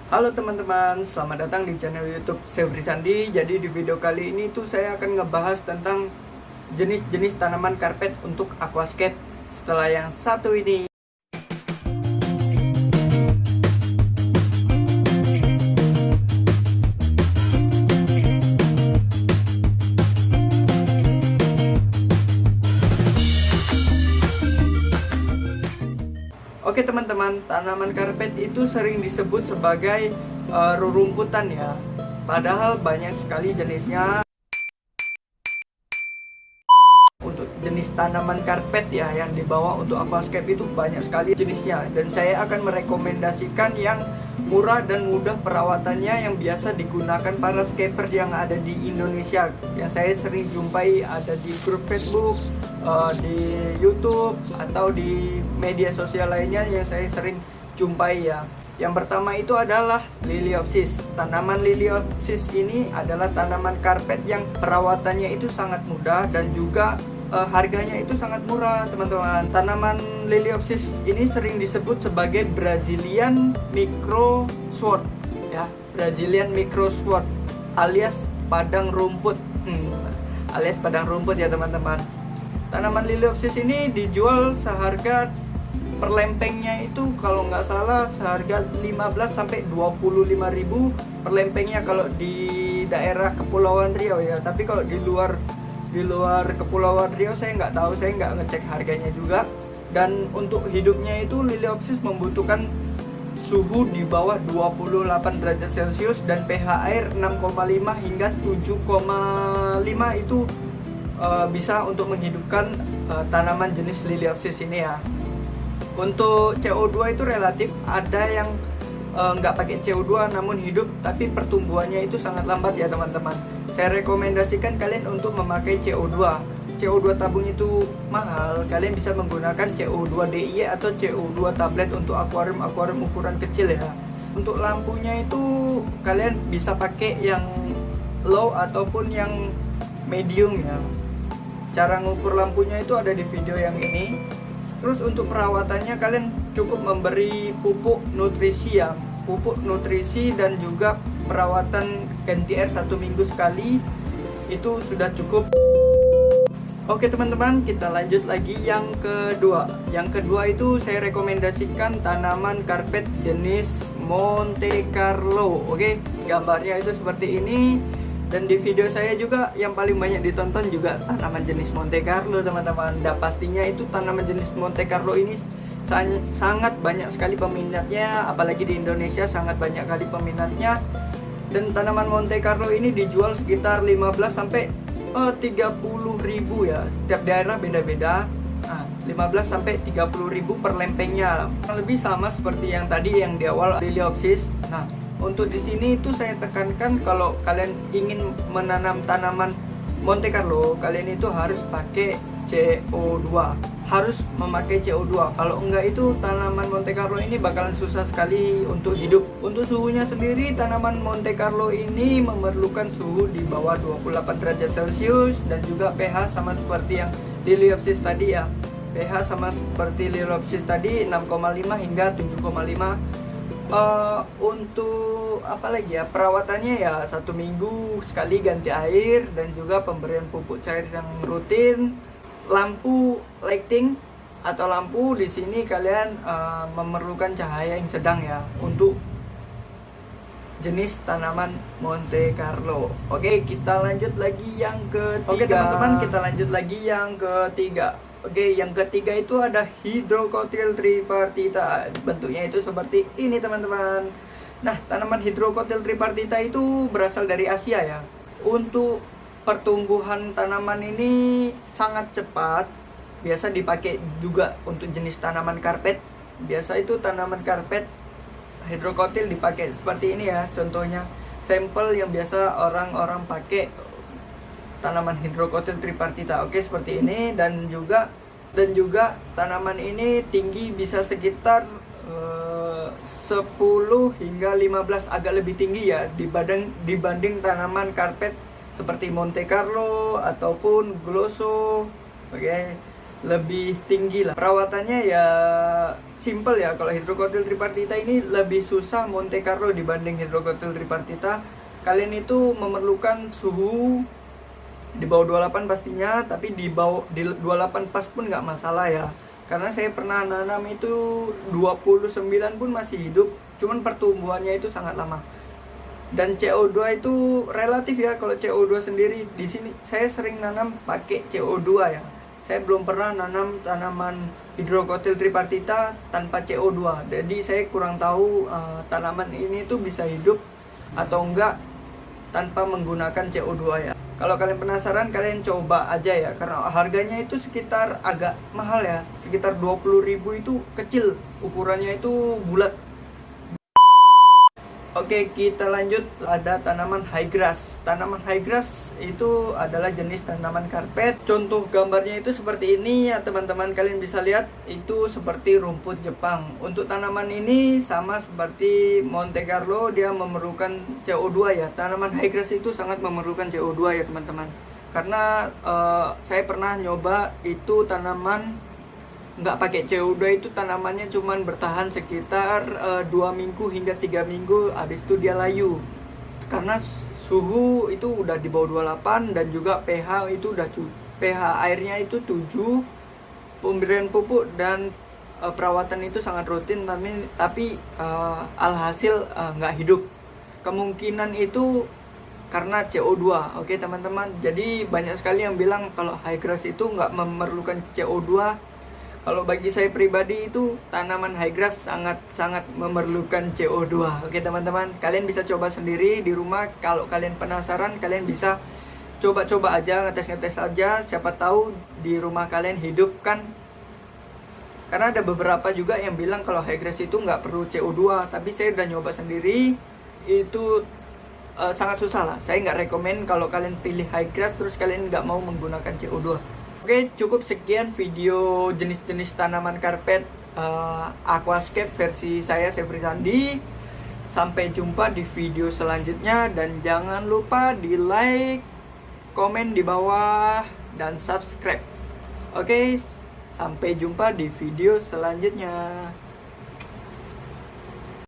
Halo teman-teman, selamat datang di channel YouTube Sevri Sandi. Jadi di video kali ini tuh saya akan ngebahas tentang jenis-jenis tanaman karpet untuk aquascape setelah yang satu ini. Oke teman-teman, tanaman karpet itu sering disebut sebagai rerumputan ya. Padahal banyak sekali jenisnya. Untuk jenis tanaman karpet ya yang dibawa untuk aquascape itu banyak sekali jenisnya. Dan saya akan merekomendasikan yang murah dan mudah perawatannya yang biasa digunakan para scaper yang ada di Indonesia. Yang saya sering jumpai ada di grup Facebook, di YouTube atau di media sosial lainnya yang saya sering jumpai ya. Yang pertama itu adalah Liliopsis. Tanaman Liliopsis ini adalah tanaman karpet yang perawatannya itu sangat mudah dan juga harganya itu sangat murah teman-teman. Tanaman Liliopsis ini sering disebut sebagai Brazilian Micro Sword ya, Brazilian Micro Sword alias padang rumput. Alias padang rumput ya teman-teman. Tanaman Liliopsis ini dijual seharga per lempengnya itu kalau nggak salah seharga 15 sampai 25.000 per lempengnya kalau di daerah Kepulauan Riau ya. Tapi kalau di luar Kepulauan Riau saya nggak tahu, saya nggak ngecek harganya juga. Dan untuk hidupnya itu Liliopsis membutuhkan suhu di bawah 28 derajat Celcius dan pH air 6,5 hingga 7,5 itu bisa untuk menghidupkan tanaman jenis Liliopsis ini ya. Untuk CO2 itu relatif, ada yang nggak pakai CO2 namun hidup tapi pertumbuhannya itu sangat lambat ya teman-teman. Saya rekomendasikan kalian untuk memakai CO2. CO2 tabung itu mahal, kalian bisa menggunakan CO2 DIY atau CO2 tablet untuk akuarium ukuran kecil ya. Untuk lampunya itu kalian bisa pakai yang low ataupun yang medium ya. Cara ngukur lampunya itu ada di video yang ini. Terus untuk perawatannya kalian cukup memberi pupuk nutrisi ya, pupuk nutrisi dan juga perawatan ganti air 1 minggu sekali itu sudah cukup. Oke teman-teman, kita lanjut lagi yang kedua. Yang kedua itu saya rekomendasikan tanaman karpet jenis Monte Carlo. Oke, gambarnya itu seperti ini. Dan di video saya juga yang paling banyak ditonton juga tanaman jenis Monte Carlo teman-teman. Dan pastinya itu tanaman jenis Monte Carlo ini sangat banyak sekali peminatnya, apalagi di Indonesia sangat banyak kali peminatnya. Dan tanaman Monte Carlo ini dijual sekitar 15 sampai 30.000 ya. Setiap daerah beda-beda. 15 sampai 30.000 per lempengnya. Lebih sama seperti yang tadi yang di awal Liliopsis. Nah, untuk di sini itu saya tekankan kalau kalian ingin menanam tanaman Monte Carlo, kalian itu harus pakai CO2. Harus memakai CO2. Kalau enggak itu tanaman Monte Carlo ini bakalan susah sekali untuk hidup. Untuk suhunya sendiri, tanaman Monte Carlo ini memerlukan suhu di bawah 28 derajat Celcius dan juga pH sama seperti yang Liliopsis tadi ya. pH sama seperti Liliopsis tadi 6,5 hingga 7,5. Untuk apa lagi ya, perawatannya ya 1 minggu sekali ganti air dan juga pemberian pupuk cair yang rutin. Lampu lighting atau lampu di sini kalian memerlukan cahaya yang sedang ya untuk jenis tanaman Monte Carlo. Oke, kita lanjut lagi yang ketiga. Oke teman-teman, kita lanjut lagi yang ketiga. Oke, yang ketiga itu ada Hydrocotyl tripartita. Bentuknya itu seperti ini teman-teman. Nah, tanaman Hydrocotyl tripartita itu berasal dari Asia ya. Untuk pertumbuhan tanaman ini sangat cepat. Biasa dipakai juga untuk jenis tanaman karpet. Biasa itu tanaman karpet Hydrocotyl dipakai seperti ini ya. Contohnya sampel yang biasa orang-orang pakai tanaman Hydrocotyl tripartita. Oke, seperti ini. Dan juga tanaman ini tinggi bisa sekitar 10 hingga 15, agak lebih tinggi ya dibanding tanaman karpet seperti Monte Carlo ataupun Glosso. Oke. lebih tinggi lah. Perawatannya ya simple ya. Kalau hidrokotil tripartita ini lebih susah Monte Carlo dibanding hidrokotil tripartita. Kalian itu memerlukan suhu di bawah 28 pastinya, tapi di bawah di 28 pas pun nggak masalah ya. Karena saya pernah nanam itu 29 pun masih hidup, cuman pertumbuhannya itu sangat lama. Dan CO2 itu relatif ya. Kalau CO2 sendiri di sini saya sering nanam pakai CO2 ya. Saya belum pernah nanam tanaman hidrokotil tripartita tanpa CO2. Jadi saya kurang tahu tanaman ini tuh bisa hidup atau enggak tanpa menggunakan CO2 ya. Kalau kalian penasaran, kalian coba aja ya, karena harganya itu sekitar agak mahal ya, sekitar 20.000 itu kecil, ukurannya itu bulat. Oke, kita lanjut. Ada tanaman high grass. Tanaman high grass itu adalah jenis tanaman karpet. Contoh gambarnya itu seperti ini ya teman-teman, kalian bisa lihat itu seperti rumput Jepang. Untuk tanaman ini sama seperti Monte Carlo, dia memerlukan CO2 ya. Tanaman high grass itu sangat memerlukan CO2 ya teman-teman. Karena saya pernah nyoba itu tanaman nggak pakai CO2, itu tanamannya cuman bertahan sekitar 2 minggu hingga 3 minggu, habis itu dia layu karena suhu itu udah di bawah 28 dan juga pH itu udah pH airnya itu 7, pemberian pupuk dan perawatan itu sangat rutin, tapi alhasil nggak hidup. Kemungkinan itu karena CO2. Oke teman-teman, jadi banyak sekali yang bilang kalau high grass itu nggak memerlukan CO2. Kalau bagi saya pribadi itu tanaman high grass sangat memerlukan CO2. Oke teman-teman, kalian bisa coba sendiri di rumah. Kalau kalian penasaran, kalian bisa coba-coba aja, ngetes aja. Siapa tahu di rumah kalian hidup kan. Karena ada beberapa juga yang bilang kalau high grass itu nggak perlu CO2. Tapi saya udah nyoba sendiri, itu sangat susah lah. Saya nggak rekomen kalau kalian pilih high grass terus kalian nggak mau menggunakan CO2. Oke, cukup sekian video jenis-jenis tanaman karpet aquascape versi saya, Sefri Sandi. Sampai jumpa di video selanjutnya, dan jangan lupa di like, komen di bawah, dan subscribe. Oke, sampai jumpa di video selanjutnya.